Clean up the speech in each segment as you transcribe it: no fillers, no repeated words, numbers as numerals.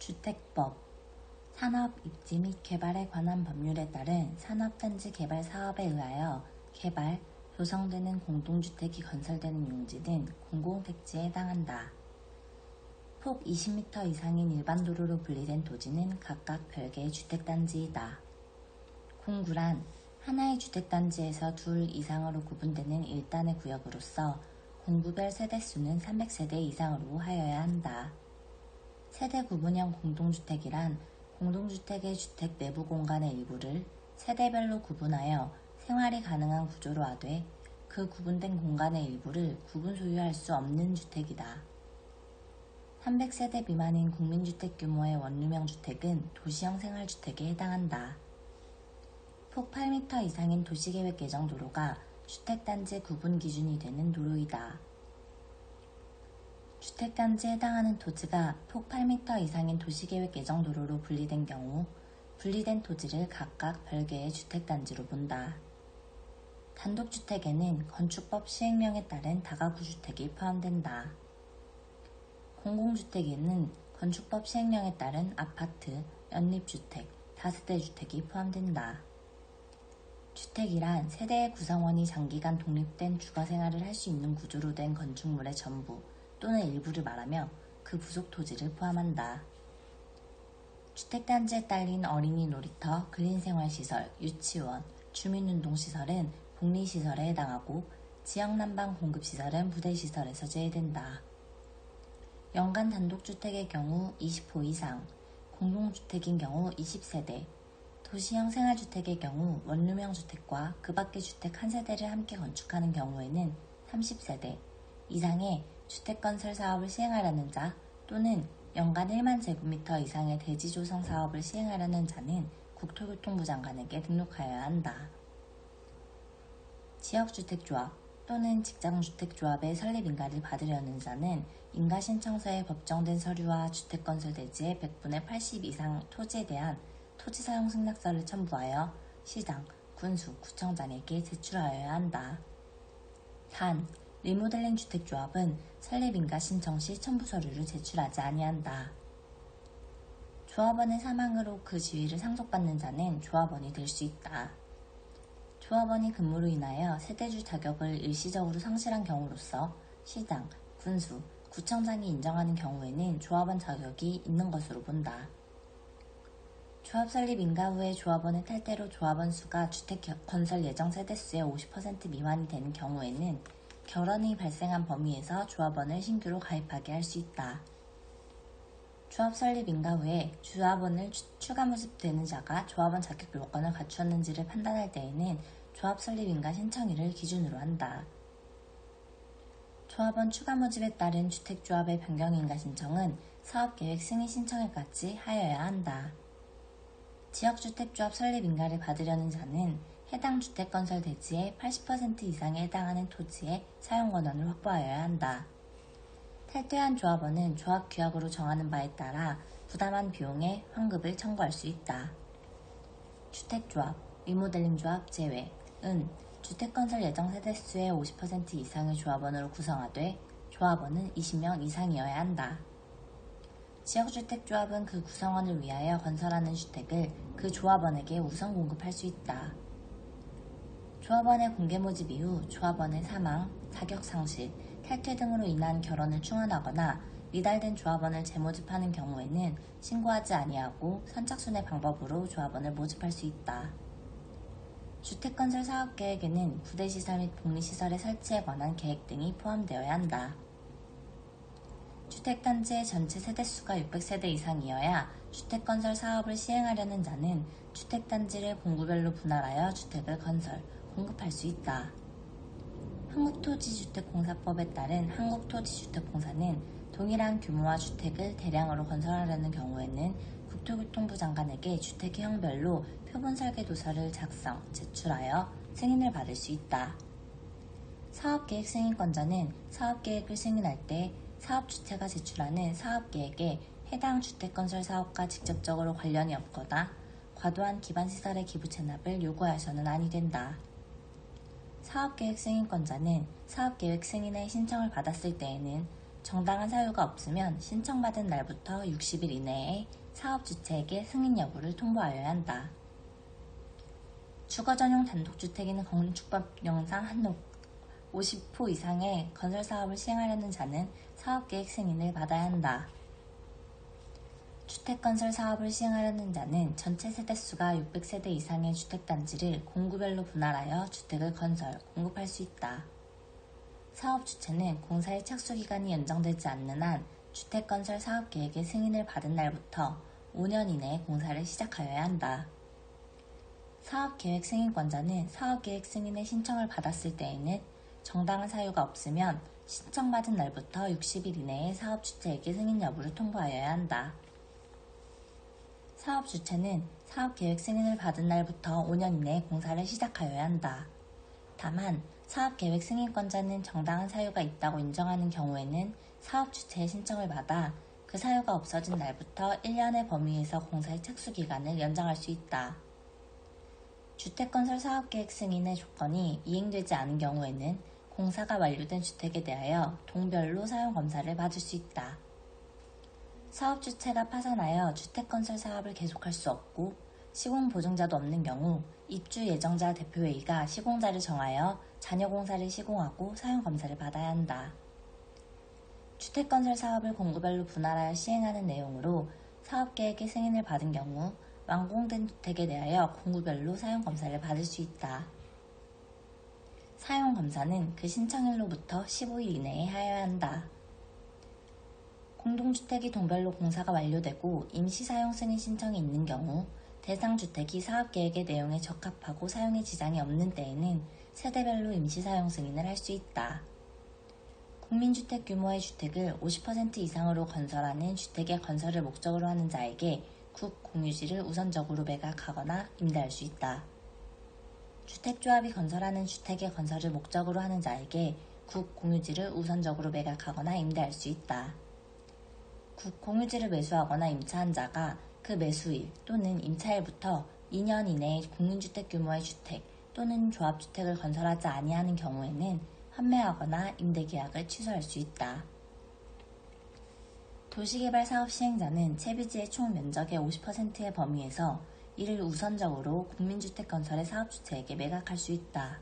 주택법, 산업, 입지 및 개발에 관한 법률에 따른 산업단지 개발 사업에 의하여 개발, 조성되는 공동주택이 건설되는 용지는 공공택지에 해당한다. 폭 20m 이상인 일반 도로로 분리된 토지는 각각 별개의 주택단지이다. 공구란 하나의 주택단지에서 둘 이상으로 구분되는 일단의 구역으로서 공구별 세대수는 300세대 이상으로 하여야 한다. 세대 구분형 공동주택이란 공동주택의 주택 내부 공간의 일부를 세대별로 구분하여 생활이 가능한 구조로 하되 그 구분된 공간의 일부를 구분 소유할 수 없는 주택이다. 300세대 미만인 국민주택 규모의 원룸형 주택은 도시형 생활주택에 해당한다. 폭 8m 이상인 도시계획 예정 도로가 주택단지 구분 기준이 되는 도로이다. 주택단지에 해당하는 토지가 폭 8m 이상인 도시계획 예정 도로로 분리된 경우 분리된 토지를 각각 별개의 주택단지로 본다. 단독주택에는 건축법 시행령에 따른 다가구 주택이 포함된다. 공공주택에는 건축법 시행령에 따른 아파트, 연립주택, 다세대 주택이 포함된다. 주택이란 세대의 구성원이 장기간 독립된 주거생활을 할 수 있는 구조로 된 건축물의 전부 또는 일부를 말하며 그 부속 토지를 포함한다. 주택단지에 딸린 어린이 놀이터, 근린생활시설, 유치원, 주민운동시설은 복리시설에 해당하고 지역난방 공급시설은 부대시설에서 제외된다. 연간 단독주택의 경우 20호 이상, 공동주택인 경우 20세대, 도시형 생활주택의 경우 원룸형 주택과 그 밖의 주택 한 세대를 함께 건축하는 경우에는 30세대 이상의 주택건설 사업을 시행하려는 자 또는 연간 1만 제곱미터 이상의 대지 조성 사업을 시행하려는 자는 국토교통부 장관에게 등록하여야 한다. 지역주택조합 또는 직장주택조합의 설립 인가를 받으려는 자는 인가신청서에 법정된 서류와 주택건설 대지의 100분의 80 이상 토지에 대한 토지사용 승낙서를 첨부하여 시장, 군수, 구청장에게 제출하여야 한다. 단, 리모델링 주택조합은 설립인가 신청 시 첨부 서류를 제출하지 아니한다. 조합원의 사망으로 그 지위를 상속받는 자는 조합원이 될 수 있다. 조합원이 근무로 인하여 세대주 자격을 일시적으로 상실한 경우로서 시장, 군수, 구청장이 인정하는 경우에는 조합원 자격이 있는 것으로 본다. 조합 설립 인가 후에 조합원의 탈퇴로 조합원 수가 주택 건설 예정 세대수의 50% 미만이 되는 경우에는 결혼이 발생한 범위에서 조합원을 신규로 가입하게 할 수 있다. 조합 설립 인가 후에 조합원을 추가 모집되는 자가 조합원 자격 요건을 갖추었는지를 판단할 때에는 조합 설립 인가 신청일을 기준으로 한다. 조합원 추가 모집에 따른 주택조합의 변경 인가 신청은 사업계획 승인 신청일까지 하여야 한다. 지역주택조합 설립 인가를 받으려는 자는 해당 주택건설 대지의 80% 이상에 해당하는 토지의 사용권한을 확보하여야 한다. 탈퇴한 조합원은 조합규약으로 정하는 바에 따라 부담한 비용의 환급을 청구할 수 있다. 주택조합, 리모델링 조합 제외은 주택건설 예정 세대수의 50% 이상의 조합원으로 구성하되 조합원은 20명 이상이어야 한다. 지역주택조합은 그 구성원을 위하여 건설하는 주택을 그 조합원에게 우선 공급할 수 있다. 조합원의 공개 모집 이후 조합원의 사망, 자격상실, 탈퇴 등으로 인한 결혼을 충원하거나 미달된 조합원을 재모집하는 경우에는 신고하지 아니하고 선착순의 방법으로 조합원을 모집할 수 있다. 주택건설 사업계획에는 부대시설 및 복리시설의 설치에 관한 계획 등이 포함되어야 한다. 주택단지의 전체 세대수가 600세대 이상이어야 주택건설 사업을 시행하려는 자는 주택단지를 공구별로 분할하여 주택을 건설, 공급할 수 있다. 한국토지주택공사법에 따른 한국토지주택공사는 동일한 규모와 주택을 대량으로 건설하려는 경우에는 국토교통부 장관에게 주택형별로 표본설계도서를 작성, 제출하여 승인을 받을 수 있다. 사업계획 승인권자는 사업계획을 승인할 때 사업주체가 제출하는 사업계획에 해당 주택건설 사업과 직접적으로 관련이 없거나 과도한 기반시설의 기부 체납을 요구하여서는 아니 된다. 사업계획 승인권자는 사업계획 승인의 신청을 받았을 때에는 정당한 사유가 없으면 신청받은 날부터 60일 이내에 사업주체에게 승인 여부를 통보하여야 한다. 주거전용 단독주택인 건축법 영상 한록 50호 이상의 건설사업을 시행하려는 자는 사업계획 승인을 받아야 한다. 주택건설 사업을 시행하려는 자는 전체 세대수가 600세대 이상의 주택단지를 공구별로 분할하여 주택을 건설, 공급할 수 있다. 사업 주체는 공사의 착수기간이 연장되지 않는 한 주택건설 사업계획의 승인을 받은 날부터 5년 이내에 공사를 시작하여야 한다. 사업계획 승인권자는 사업계획 승인의 신청을 받았을 때에는 정당한 사유가 없으면 신청받은 날부터 60일 이내에 사업주체에게 승인 여부를 통보하여야 한다. 사업주체는 사업계획 승인을 받은 날부터 5년 이내에 공사를 시작하여야 한다. 다만 사업계획 승인권자는 정당한 사유가 있다고 인정하는 경우에는 사업주체의 신청을 받아 그 사유가 없어진 날부터 1년의 범위에서 공사의 착수기간을 연장할 수 있다. 주택건설 사업계획 승인의 조건이 이행되지 않은 경우에는 공사가 완료된 주택에 대하여 동별로 사용검사를 받을 수 있다. 사업주체가 파산하여 주택건설 사업을 계속할 수 없고 시공보증자도 없는 경우 입주예정자 대표회의가 시공자를 정하여 잔여공사를 시공하고 사용검사를 받아야 한다. 주택건설 사업을 공구별로 분할하여 시행하는 내용으로 사업계획의 승인을 받은 경우 완공된 주택에 대하여 공구별로 사용검사를 받을 수 있다. 사용검사는 그 신청일로부터 15일 이내에 하여야 한다. 공동주택이 동별로 공사가 완료되고 임시사용 승인 신청이 있는 경우 대상 주택이 사업계획의 내용에 적합하고 사용에 지장이 없는 때에는 세대별로 임시사용 승인을 할 수 있다. 국민주택 규모의 주택을 50% 이상으로 건설하는 주택의 건설을 목적으로 하는 자에게 국공유지를 우선적으로 매각하거나 임대할 수 있다. 주택조합이 건설하는 주택의 건설을 목적으로 하는 자에게 국공유지를 우선적으로 매각하거나 임대할 수 있다. 국공유지를 매수하거나 임차한 자가 그 매수일 또는 임차일부터 2년 이내에 국민주택 규모의 주택 또는 조합주택을 건설하지 아니하는 경우에는 환매하거나 임대계약을 취소할 수 있다. 도시개발 사업 시행자는 채비지의 총 면적의 50%의 범위에서 이를 우선적으로 국민주택 건설의 사업주체에게 매각할 수 있다.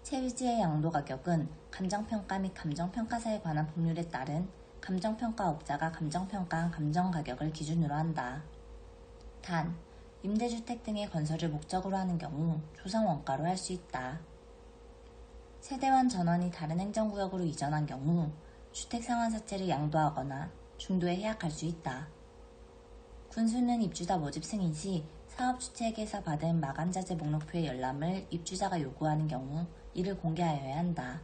채비지의 양도 가격은 감정평가 및 감정평가사에 관한 법률에 따른 감정평가업자가 감정평가한 감정가격을 기준으로 한다. 단, 임대주택 등의 건설을 목적으로 하는 경우 조성원가로 할 수 있다. 세대원 전원이 다른 행정구역으로 이전한 경우 주택상환사채를 양도하거나 중도에 해약할 수 있다. 군수는 입주자 모집 승인 시 사업주체에게서 받은 마감자재 목록표의 열람을 입주자가 요구하는 경우 이를 공개하여야 한다.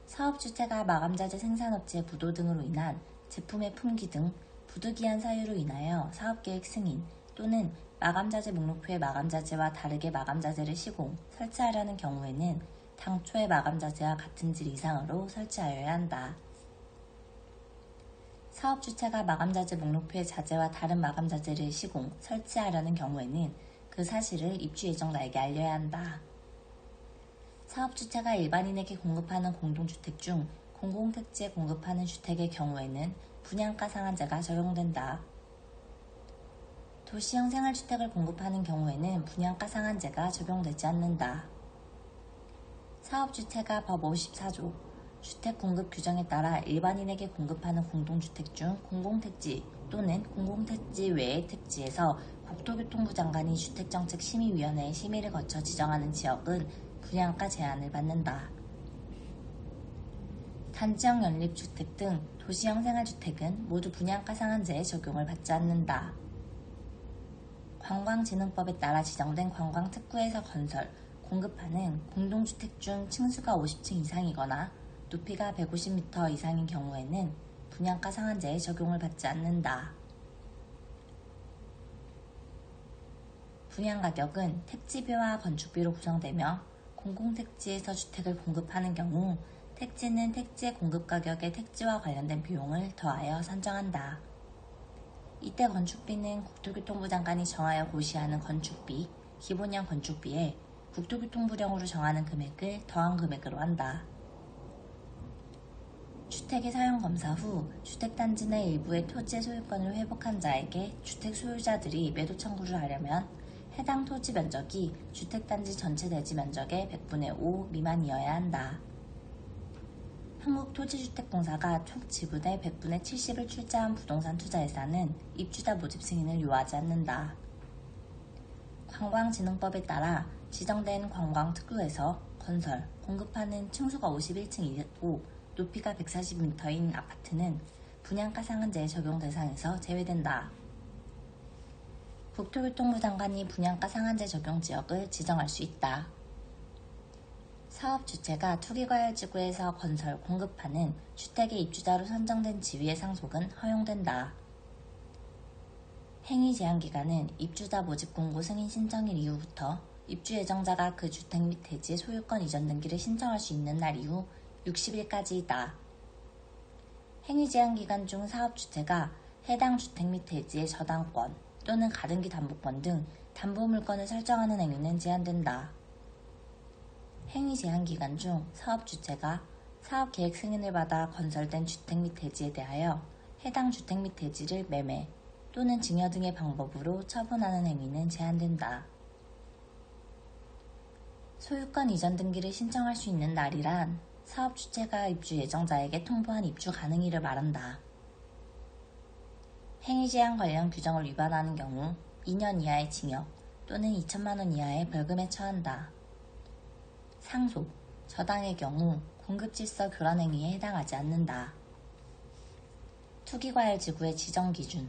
사업주체가 마감자재 생산업체 부도 등으로 인한 제품의 품귀 등 부득이한 사유로 인하여 사업계획 승인 또는 마감자재 목록표의 마감자재와 다르게 마감자재를 시공, 설치하려는 경우에는 당초의 마감자재와 같은 질 이상으로 설치하여야 한다. 사업주체가 마감자재 목록표의 자재와 다른 마감자재를 시공, 설치하려는 경우에는 그 사실을 입주예정자에게 알려야 한다. 사업주체가 일반인에게 공급하는 공동주택 중 공공택지에 공급하는 주택의 경우에는 분양가 상한제가 적용된다. 도시형 생활주택을 공급하는 경우에는 분양가 상한제가 적용되지 않는다. 사업주체가 법 54조 주택 공급 규정에 따라 일반인에게 공급하는 공동주택 중 공공택지 또는 공공택지 외의 택지에서 국토교통부 장관이 주택정책심의위원회의 심의를 거쳐 지정하는 지역은 분양가 제한을 받는다. 단지형 연립주택 등 도시형 생활주택은 모두 분양가 상한제의 적용을 받지 않는다. 관광진흥법에 따라 지정된 관광특구에서 건설, 공급하는 공동주택 중 층수가 50층 이상이거나 높이가 150m 이상인 경우에는 분양가 상한제에 적용을 받지 않는다. 분양가격은 택지비와 건축비로 구성되며 공공택지에서 주택을 공급하는 경우 택지는 택지의 공급가격에 택지와 관련된 비용을 더하여 산정한다. 이때 건축비는 국토교통부 장관이 정하여 고시하는 건축비, 기본형 건축비에 국토교통부령으로 정하는 금액을 더한 금액으로 한다. 주택의 사용 검사 후 주택단지 내 일부의 토지의 소유권을 회복한 자에게 주택 소유자들이 매도 청구를 하려면 해당 토지 면적이 주택단지 전체 대지 면적의 100분의 5 미만이어야 한다. 한국토지주택공사가 총 지분의 100분의 70을 출자한 부동산 투자 예산은 입주자 모집 승인을 요하지 않는다. 관광진흥법에 따라 지정된 관광특구에서 건설, 공급하는 층수가 51층 이고 높이가 140m인 아파트는 분양가 상한제의 적용 대상에서 제외된다. 국토교통부 장관이 분양가 상한제 적용 지역을 지정할 수 있다. 사업 주체가 투기과열지구에서 건설, 공급하는 주택의 입주자로 선정된 지위의 상속은 허용된다. 행위 제한 기간은 입주자 모집 공고 승인 신청일 이후부터 입주 예정자가 그 주택 및 대지의 소유권 이전 등기를 신청할 수 있는 날 이후 60일까지이다. 행위 제한 기간 중 사업 주체가 해당 주택 및 대지의 저당권 또는 가등기 담보권 등 담보 물건을 설정하는 행위는 제한된다. 행위 제한 기간 중 사업 주체가 사업 계획 승인을 받아 건설된 주택 및 대지에 대하여 해당 주택 및 대지를 매매 또는 증여 등의 방법으로 처분하는 행위는 제한된다. 소유권 이전 등기를 신청할 수 있는 날이란 사업 주체가 입주 예정자에게 통보한 입주 가능일을 말한다. 행위 제한 관련 규정을 위반하는 경우 2년 이하의 징역 또는 2천만 원 이하의 벌금에 처한다. 상속, 저당의 경우 공급질서 교란 행위에 해당하지 않는다. 투기과열지구의 지정 기준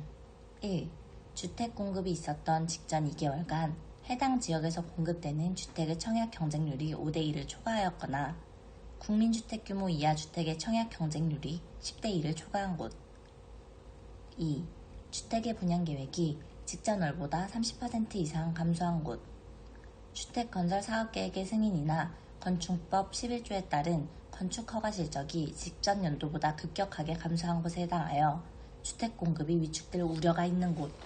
1. 주택 공급이 있었던 직전 2개월간 해당 지역에서 공급되는 주택의 청약 경쟁률이 5대1을 초과하였거나 국민주택 규모 이하 주택의 청약 경쟁률이 10대1을 초과한 곳. 2. 주택의 분양 계획이 직전월보다 30% 이상 감소한 곳. 주택 건설 사업계획의 승인이나 건축법 11조에 따른 건축 허가 실적이 직전 연도보다 급격하게 감소한 곳에 해당하여 주택 공급이 위축될 우려가 있는 곳.